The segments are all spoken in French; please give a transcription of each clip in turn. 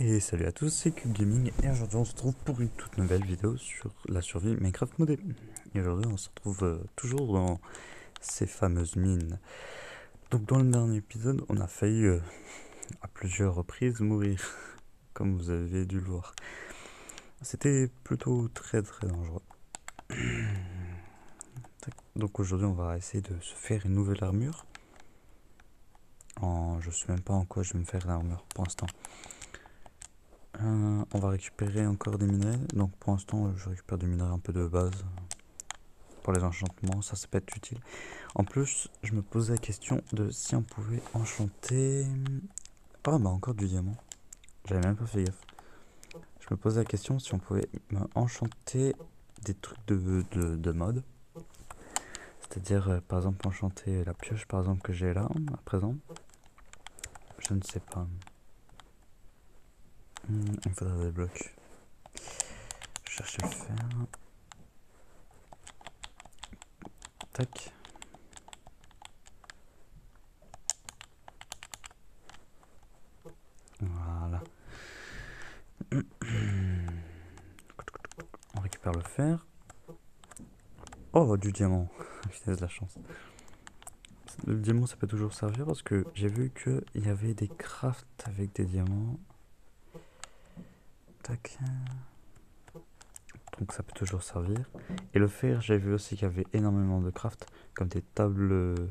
Et salut à tous, c'est Cube Gaming et aujourd'hui on se retrouve pour une toute nouvelle vidéo sur la survie Minecraft modée. Et aujourd'hui on se retrouve toujours dans ces fameuses mines. Donc dans le dernier épisode on a failli à plusieurs reprises mourir, comme vous avez dû le voir. C'était plutôt très dangereux. Donc aujourd'hui on va essayer de se faire une nouvelle armure. Je sais même pas en quoi je vais me faire l'armure pour l'instant. On va récupérer encore des minerais. Donc pour l'instant je récupère du minerai un peu de base pour les enchantements, ça peut être utile. En plus je me posais la question de si on pouvait enchanter... Ah bah encore du diamant, j'avais même pas fait gaffe. Je me posais la question si on pouvait enchanter des trucs de mode. C'est-à-dire par exemple enchanter la pioche par exemple que j'ai là à présent. Je ne sais pas. Il me faudrait des blocs. Je cherche le fer. Tac. Voilà. On récupère le fer. Oh, du diamant. Putain, de la chance. Le diamant, ça peut toujours servir parce que j'ai vu qu'il y avait des crafts avec des diamants. Tac. Donc ça peut toujours servir. Et le fer, j'ai vu aussi qu'il y avait énormément de crafts, comme des tables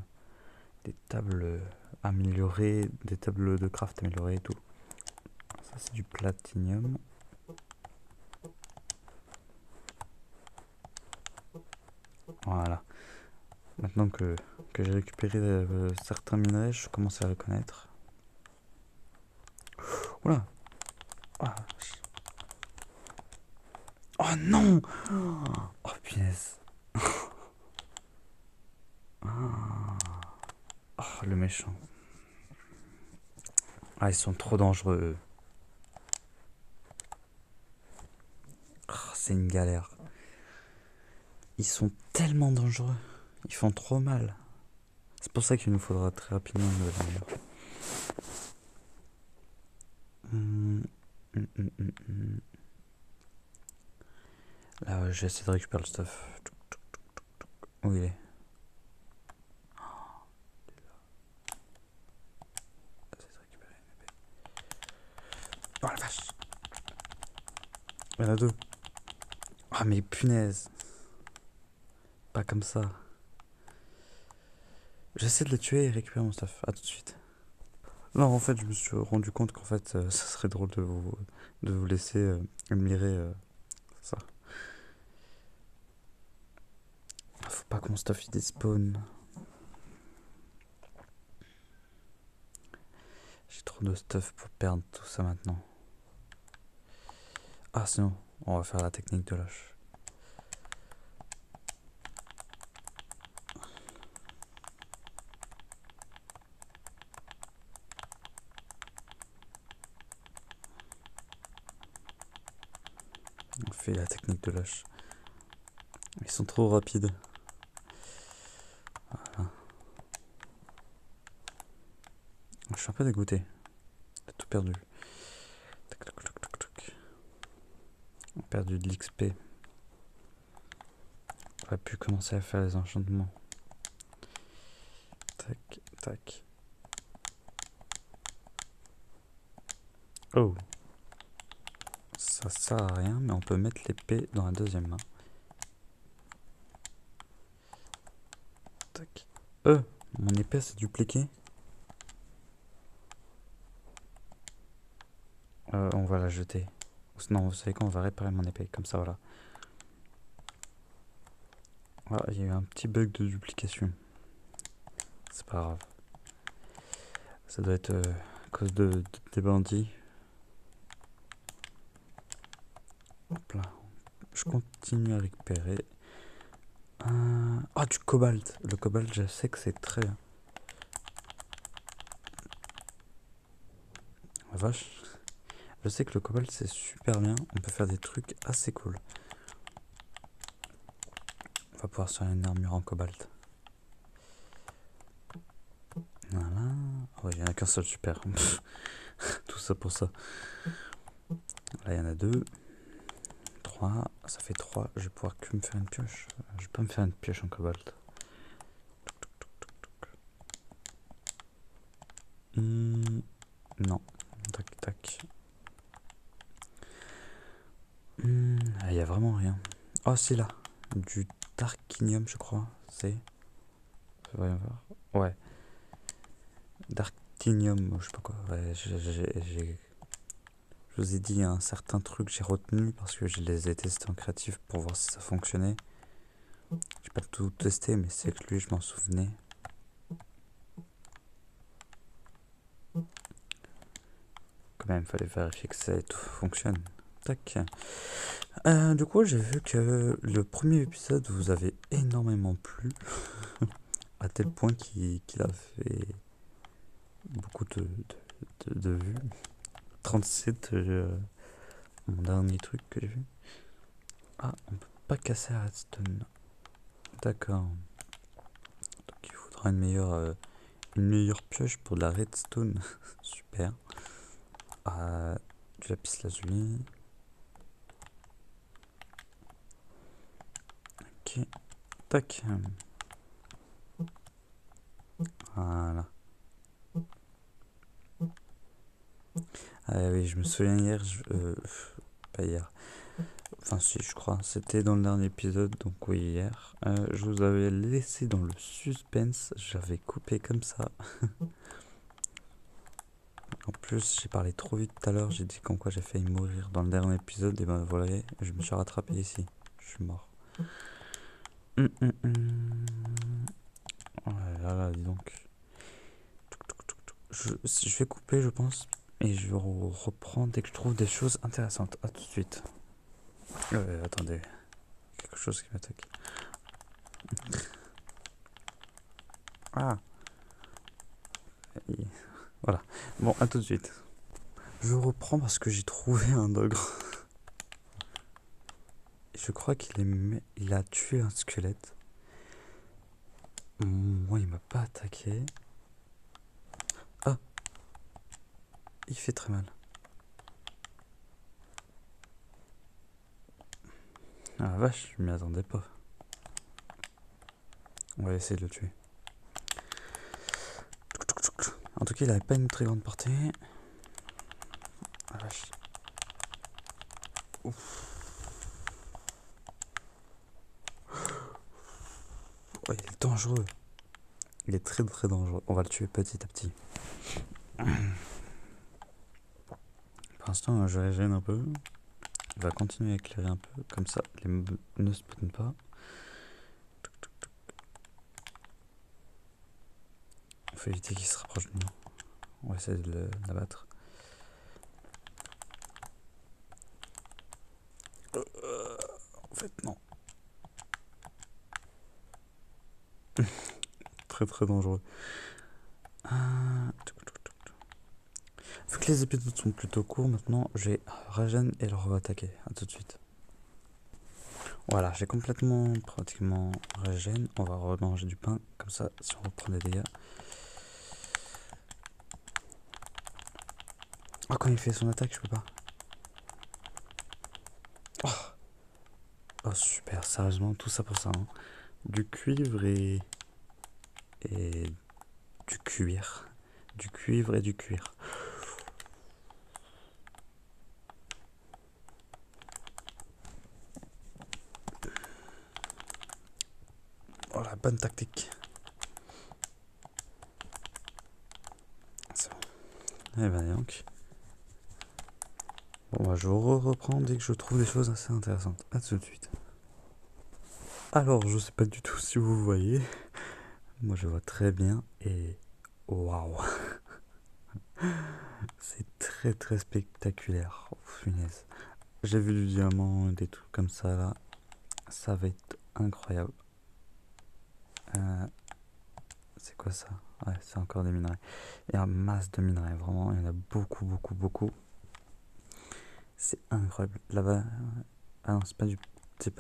améliorées, des tables de craft améliorées et tout. Ça c'est du platinium. Voilà. Maintenant que j'ai récupéré certains minerais, je commence à reconnaître. Oula. Ah. Oh non. Oh punaise. Oh le méchant. Ah ils sont trop dangereux. Oh, c'est une galère. Ils sont tellement dangereux. Ils font trop mal. C'est pour ça qu'il nous faudra très rapidement une nouvelle armure. Là, j'essaie de récupérer le stuff. Où il est? J'essaie de récupérer une épée. Oh la vache! Il y en a deux. Ah, mais punaise! Pas comme ça. J'essaie de les tuer et récupérer mon stuff. A tout de suite. Non, en fait, je me suis rendu compte qu'en fait, ça serait drôle de vous laisser admirer ça. Faut pas que mon stuff il despawn. J'ai trop de stuff pour perdre tout ça maintenant. Ah, sinon, on va faire la technique de lâche. On fait la technique de lâche. Ils sont trop rapides. Voilà. Je suis un peu dégoûté. J'ai tout perdu. On a perdu de l'XP. On aurait pu commencer à faire les enchantements. Tac, tac. Oh. Ça sert à rien, mais on peut mettre l'épée dans la deuxième main. Tac. Mon épée s'est dupliquée. On va la jeter. Non, vous savez quoi, on va réparer mon épée. Comme ça, voilà. Ah, il y a eu un petit bug de duplication. C'est pas grave. Ça doit être à cause des bandits. Hop là. Je continue à récupérer. Ah, du cobalt. Le cobalt, je sais que c'est très bien. La vache. Je sais que le cobalt, c'est super bien. On peut faire des trucs assez cool. On va pouvoir se faire une armure en cobalt. Voilà. Oh, il n'y en a qu'un seul, super. Tout ça pour ça. Là, il y en a 2. 3. Ça fait 3. Je vais pouvoir que me faire une pioche. Je peux me faire une pioche en cobalt. Non. Tac, tac. Il y a vraiment rien. Oh, si, là. Du Darkinium, je crois. C'est. Voyons voir. Ouais. Darkinium, je sais pas quoi. Ouais, je vous ai dit un certain truc, j'ai retenu parce que je les ai testés en créatif pour voir si ça fonctionnait. J'ai pas tout testé, mais c'est que lui, je m'en souvenais. Quand même, fallait vérifier que ça tout fonctionne. Tac. Du coup, j'ai vu que le premier épisode vous avait énormément plu, à tel point qu'il a fait beaucoup de vues. 37, mon dernier truc que j'ai vu. Ah, on peut pas casser la redstone. D'accord. Donc il faudra une meilleure pioche pour de la redstone. Super. Du lapis lazuli. Ok. Tac. Voilà. Ah oui, je me souviens hier, pas hier. Enfin si, je crois. C'était dans le dernier épisode, donc oui, hier. Je vous avais laissé dans le suspense. J'avais coupé comme ça. En plus, j'ai parlé trop vite tout à l'heure. J'ai dit comme quoi j'ai failli mourir dans le dernier épisode. Et ben voilà, je me suis rattrapé ici. Je suis mort. Oh là là, dis donc. Je vais couper, je pense. Et je reprends dès que je trouve des choses intéressantes. A tout de suite. Attendez. Quelque chose qui m'attaque. Ah. Voilà. Bon, à tout de suite. Je reprends parce que j'ai trouvé un ogre. Je crois il a tué un squelette. Moi, il m'a pas attaqué. Ah. Il fait très mal. Ah la vache, je m'y attendais pas. On va essayer de le tuer. En tout cas, il avait pas une très grande portée. Ah la vache. Ouf. Oh, il est dangereux. Il est très très dangereux. On va le tuer petit à petit. Pour l'instant, je régène un peu. On va continuer à éclairer un peu. Comme ça, les mobs ne spawnent pas. On fait éviter qu'il se rapproche de nous. On va essayer de l'abattre. En fait, non. Très très dangereux. Vu que les épisodes sont plutôt courts, maintenant j'ai régène et le re-attaquer. A tout de suite. Voilà, j'ai complètement, pratiquement régène. On va remanger du pain. Comme ça, si on reprend des dégâts. Oh, quand il fait son attaque, je peux pas. Oh super, sérieusement, tout ça pour ça. Hein. Du cuivre et du cuir. Du cuivre et du cuir. Oh la bonne tactique. C'est bon. Eh ben donc. Bon bah je reprends dès que je trouve des choses assez intéressantes. A tout de suite. Alors je sais pas du tout si vous voyez. Moi je vois très bien et waouh. C'est très très spectaculaire. Oh, punaise. J'ai vu du diamant, des trucs comme ça là. Ça va être incroyable. C'est quoi ça? Ouais, c'est encore des minerais. Il y a une masse de minerais, vraiment, il y en a beaucoup, beaucoup, beaucoup. C'est incroyable. Là-bas, ah non, c'est pas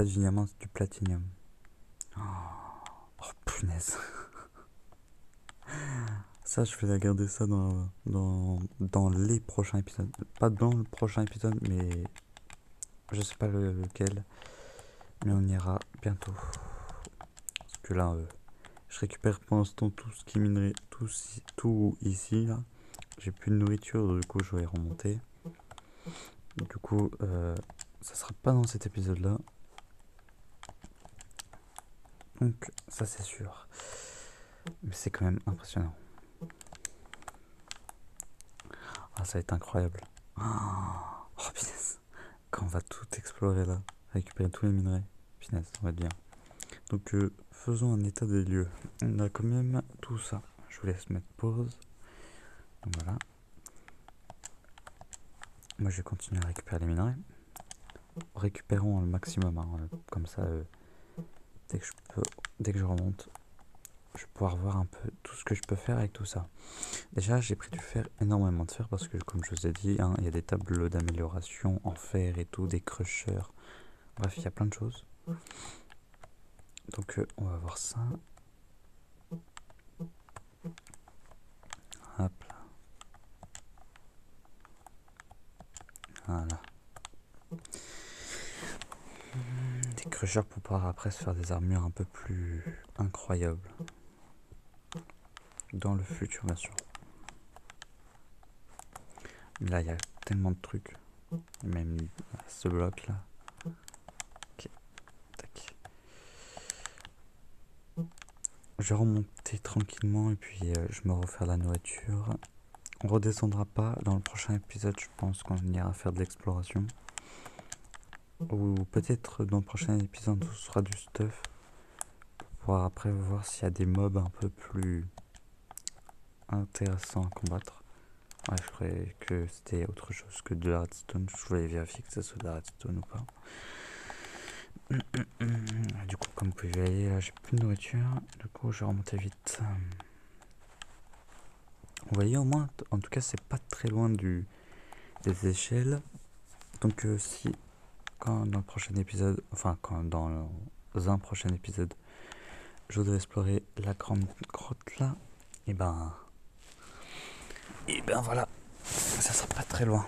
du diamant, c'est du platinium. Oh punaise. Ça, je vais la garder ça dans les prochains épisodes. Pas dans le prochain épisode, mais je sais pas lequel. Mais on ira bientôt. Parce que là, je récupère pour l'instant tout ce qui est minerai, tout ici, là. J'ai plus de nourriture, du coup, je vais remonter. Du coup, ça sera pas dans cet épisode-là. Donc, ça, c'est sûr. Mais c'est quand même impressionnant. Ah, ça va être incroyable. Oh, punaise. Quand on va tout explorer là, récupérer tous les minerais. Punaise, ça va être bien. Donc, faisons un état des lieux. On a quand même tout ça. Je vous laisse mettre pause. Donc voilà. Moi, je vais continuer à récupérer les minerais. Récupérons le maximum, hein, comme ça, dès que je remonte, je vais pouvoir voir un peu tout ce que je peux faire avec tout ça. Déjà, j'ai pris du fer, énormément de fer, parce que comme je vous ai dit, hein, il y a des tableaux d'amélioration en fer et tout, des crushers. Bref, il y a plein de choses. Donc, on va voir ça. Hop là. Voilà. Des crushers pour pouvoir après se faire des armures un peu plus incroyables. Dans le futur, bien sûr. Là, il y a tellement de trucs. Même ce bloc là. Ok, tac. Je vais remonter tranquillement et puis je me refaire la nourriture. On redescendra pas dans le prochain épisode, je pense qu'on ira faire de l'exploration. Ou peut-être dans le prochain épisode ce sera du stuff. Pour pouvoir après voir s'il y a des mobs un peu plus intéressants à combattre. Ouais, je croyais que c'était autre chose que de la redstone. Je voulais vérifier que ça soit de la redstone ou pas. Du coup, comme vous pouvez voyez, là j'ai plus de nourriture. Du coup, je vais remonter vite. Vous voyez au moins, en tout cas, c'est pas très loin des échelles. Donc, si quand dans le prochain épisode, enfin, quand dans un prochain épisode, je voudrais explorer la grande grotte là, et ben voilà, ça sera pas très loin.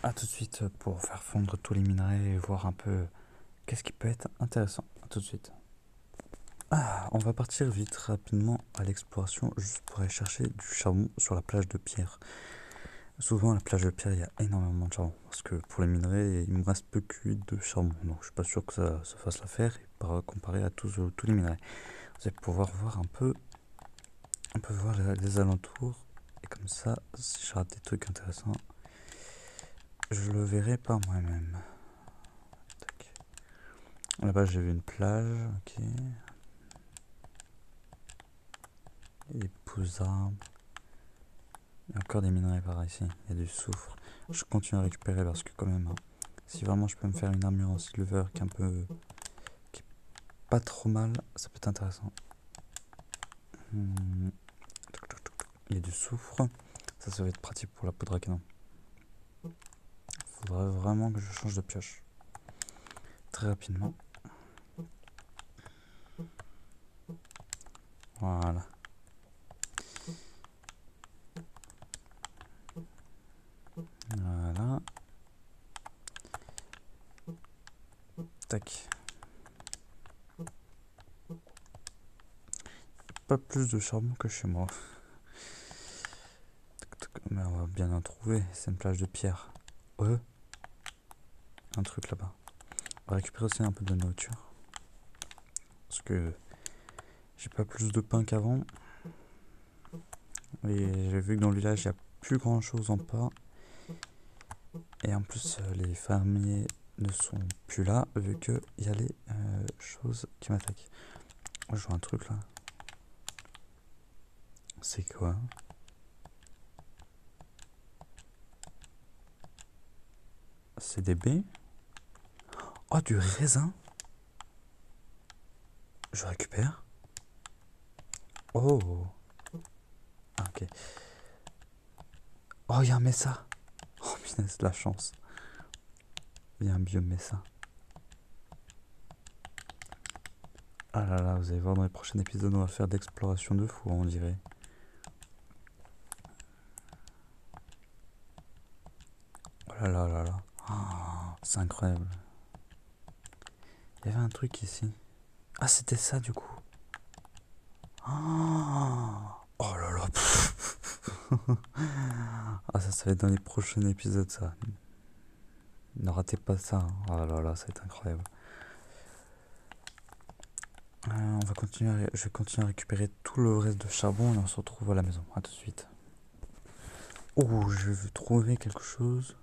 A tout de suite pour faire fondre tous les minerais et voir un peu qu'est-ce qui peut être intéressant. A tout de suite. On va partir vite, rapidement à l'exploration, juste pour aller chercher du charbon sur la plage de pierre. Souvent à la plage de pierre, il y a énormément de charbon, parce que pour les minerais, il me reste peu que de charbon, donc je suis pas sûr que ça fasse l'affaire, comparé à tous les minerais. Vous allez pouvoir voir un peu voir les alentours, et comme ça, si je rate des trucs intéressants, je le verrai par moi-même. Là-bas, j'ai vu une plage, ok. Des pouces d'arbres. Il y a encore des minerais par ici, il y a du soufre. Je continue à récupérer parce que quand même, hein, si vraiment je peux me faire une armure en silver qui est pas trop mal, ça peut être intéressant. Il y a du soufre, ça va être pratique pour la poudre à canon. Faudrait vraiment que je change de pioche très rapidement. Voilà. Voilà. Tac. Pas plus de charbon que chez moi. Mais on va bien en trouver. C'est une plage de pierre. Un truc là-bas. On va récupérer aussi un peu de nourriture. Parce que j'ai pas plus de pain qu'avant. Et j'ai vu que dans le village, il n'y a plus grand chose en pain. Et en plus, les fermiers ne sont plus là, vu qu'il y a les choses qui m'attaquent. Je vois un truc là. C'est quoi? C'est des baies? Oh, du raisin? Je récupère? Oh! Ah, ok. Oh, il y a un messa! Oh, punaise, la chance. Il y a un biome messa. Ah là là, vous allez voir dans les prochains épisodes, on va faire d'exploration de fou, on dirait. Oh là là là là. Oh, c'est incroyable. Il y avait un truc ici. Ah, c'était ça du coup. Oh là là. Ah, ça va être dans les prochains épisodes, ça. Ne ratez pas ça, hein. Oh là là, ça va être incroyable. On va continuer, je vais continuer à récupérer tout le reste de charbon et on se retrouve à la maison. A tout de suite. Oh, je vais trouver quelque chose.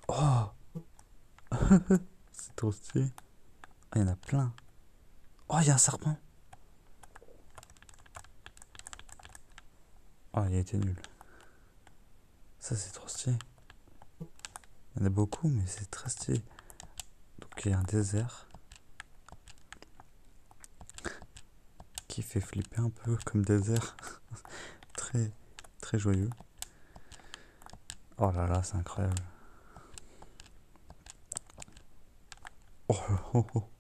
Oh, c'est trop stylé. Ah, il y en a plein. Oh, il y a un serpent. Oh, il a été nul. Ça, c'est trop stylé. Il y en a beaucoup, mais c'est très stylé. Donc, il y a un désert qui fait flipper un peu comme désert. Très, très joyeux. Oh là là, c'est incroyable. Oh, oh, oh.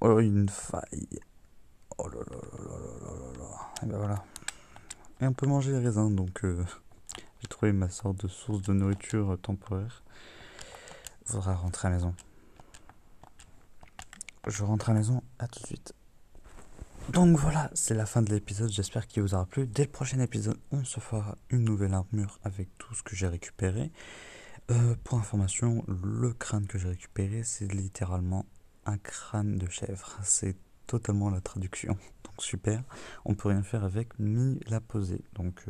Oh, une faille. Oh là là là là là là là. Et ben voilà. Et on peut manger les raisins, donc j'ai trouvé ma sorte de source de nourriture temporaire. Faudra rentrer à la maison. Je rentre à la maison, à tout de suite. Donc voilà, c'est la fin de l'épisode, j'espère qu'il vous aura plu. Dès le prochain épisode, on se fera une nouvelle armure avec tout ce que j'ai récupéré. Pour information, le crâne que j'ai récupéré, c'est littéralement un crâne de chèvre. C'est totalement la traduction, donc super. On peut rien faire avec ni la poser, donc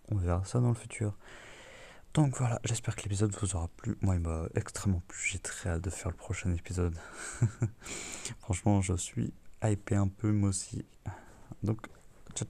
on verra ça dans le futur. Donc voilà, j'espère que l'épisode vous aura plu. Moi, il m'a extrêmement plu, j'ai très hâte de faire le prochain épisode. Franchement, je suis hypé un peu moi aussi. Donc